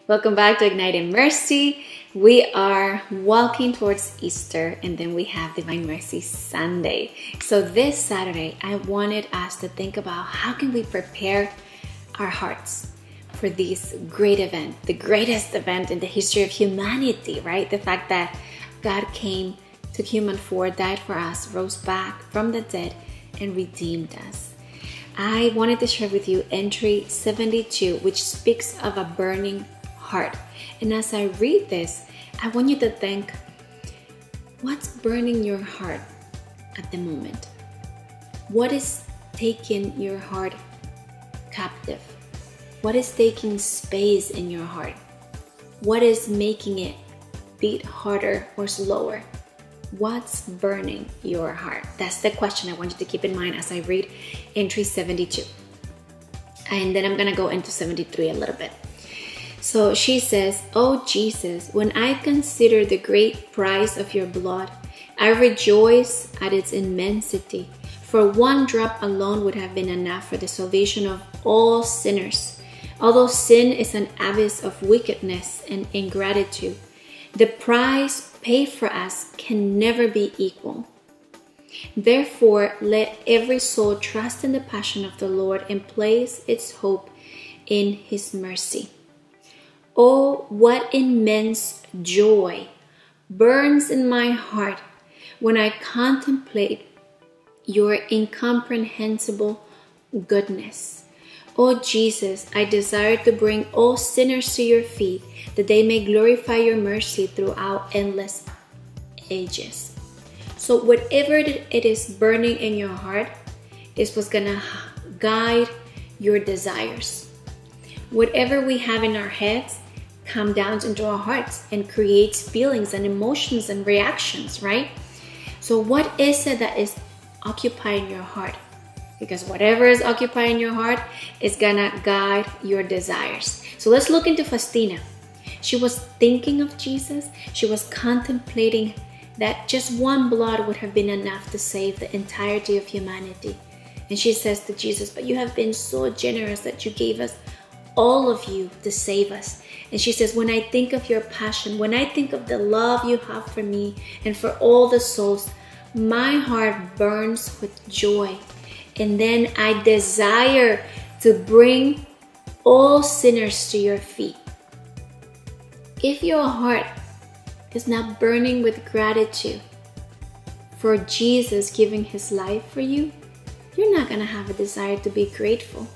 Welcome back to Igniting Mercy. We are walking towards Easter, and then we have Divine Mercy Sunday. So this Saturday, I wanted us to think about how can we prepare our hearts for this great event, the greatest event in the history of humanity, right? The fact that God came, took human form, died for us, rose back from the dead, and redeemed us. I wanted to share with you entry 72, which speaks of a burning heart. And as I read this, I want you to think, what's burning your heart at the moment? What is taking your heart captive? What is taking space in your heart? What is making it beat harder or slower? What's burning your heart? That's the question I want you to keep in mind as I read entry 72. And then I'm going to go into 73 a little bit. So she says, "Oh Jesus, when I consider the great price of your blood, I rejoice at its immensity. For one drop alone would have been enough for the salvation of all sinners. Although sin is an abyss of wickedness and ingratitude, the price paid for us can never be equal. Therefore, let every soul trust in the passion of the Lord and place its hope in His mercy. Oh, what immense joy burns in my heart when I contemplate your incomprehensible goodness. Oh Jesus, I desire to bring all sinners to your feet, that they may glorify your mercy throughout endless ages." So whatever it is burning in your heart is what's gonna guide your desires. Whatever we have in our heads comes down into our hearts and creates feelings and emotions and reactions, right? So what is it that is occupying your heart? Because whatever is occupying your heart is gonna guide your desires. So let's look into Fustina. She was thinking of Jesus. She was contemplating that just one blood would have been enough to save the entirety of humanity. And she says to Jesus, "But you have been so generous that you gave us all of you to save us." And she says, "When I think of your passion, when I think of the love you have for me and for all the souls, my heart burns with joy. And then I desire to bring all sinners to your feet." If your heart is not burning with gratitude for Jesus giving His life for you, you're not going to have a desire to be grateful.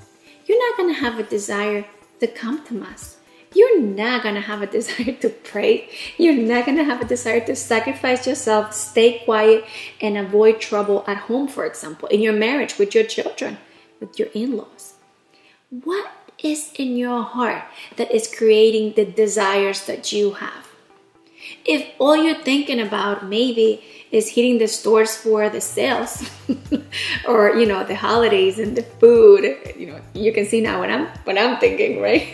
You're not going to have a desire to come to Mass. You're not going to have a desire to pray. You're not going to have a desire to sacrifice yourself, stay quiet, and avoid trouble at home, for example, in your marriage, with your children, with your in-laws. What is in your heart that is creating the desires that you have? If all you're thinking about maybe is hitting the stores for the sales or, the holidays and the food, you can see now what I'm thinking, right?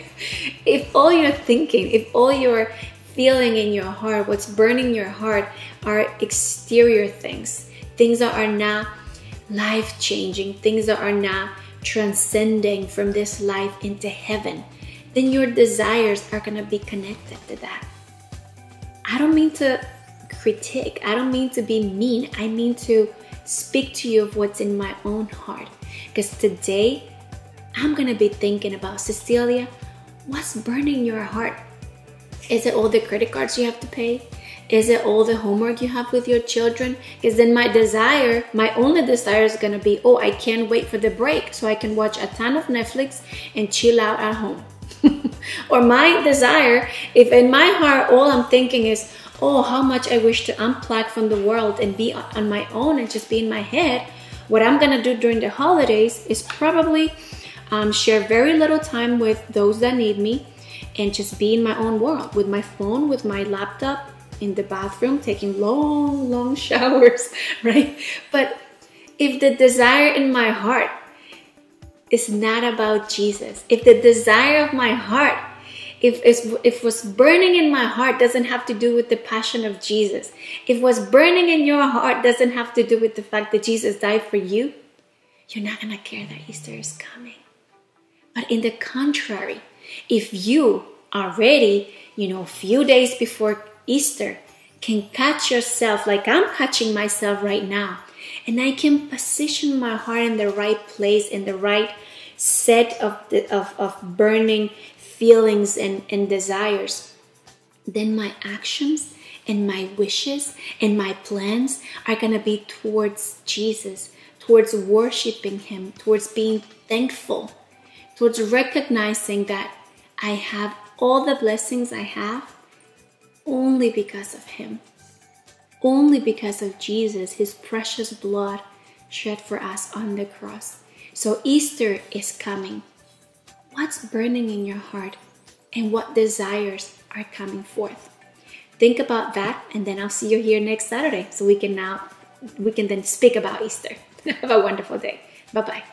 If all you're thinking, if all you're feeling in your heart, what's burning your heart are exterior things that are not life-changing, things that are not transcending from this life into heaven, then your desires are going to be connected to that. I don't mean to critique. I don't mean to be mean. I mean to speak to you of what's in my own heart. Because today, I'm going to be thinking about, Cecilia, what's burning your heart? Is it all the credit cards you have to pay? Is it all the homework you have with your children? Because then my only desire is going to be, oh, I can't wait for the break so I can watch a ton of Netflix and chill out at home. Or my desire, if in my heart all I'm thinking is, oh, how much I wish to unplug from the world and be on my own and just be in my head, what I'm going to do during the holidays is probably share very little time with those that need me and just be in my own world with my phone, with my laptop, in the bathroom, taking long showers, right? But if the desire in my heart is not about Jesus, if the desire of my heart, if what's burning in my heart doesn't have to do with the passion of Jesus, if what's burning in your heart doesn't have to do with the fact that Jesus died for you, you're not going to care that Easter is coming. But in the contrary, if you already, a few days before Easter, can catch yourself like I'm catching myself right now. And I can position my heart in the right place, in the right set of burning feelings and desires. Then my actions and my wishes and my plans are going to be towards Jesus, towards worshiping Him, towards being thankful, towards recognizing that I have all the blessings I have only because of Him, only because of Jesus, His precious blood shed for us on the cross. So Easter is coming. What's burning in your heart and what desires are coming forth? Think about that, and then I'll see you here next Saturday so we can then speak about Easter. Have a wonderful day. Bye-bye.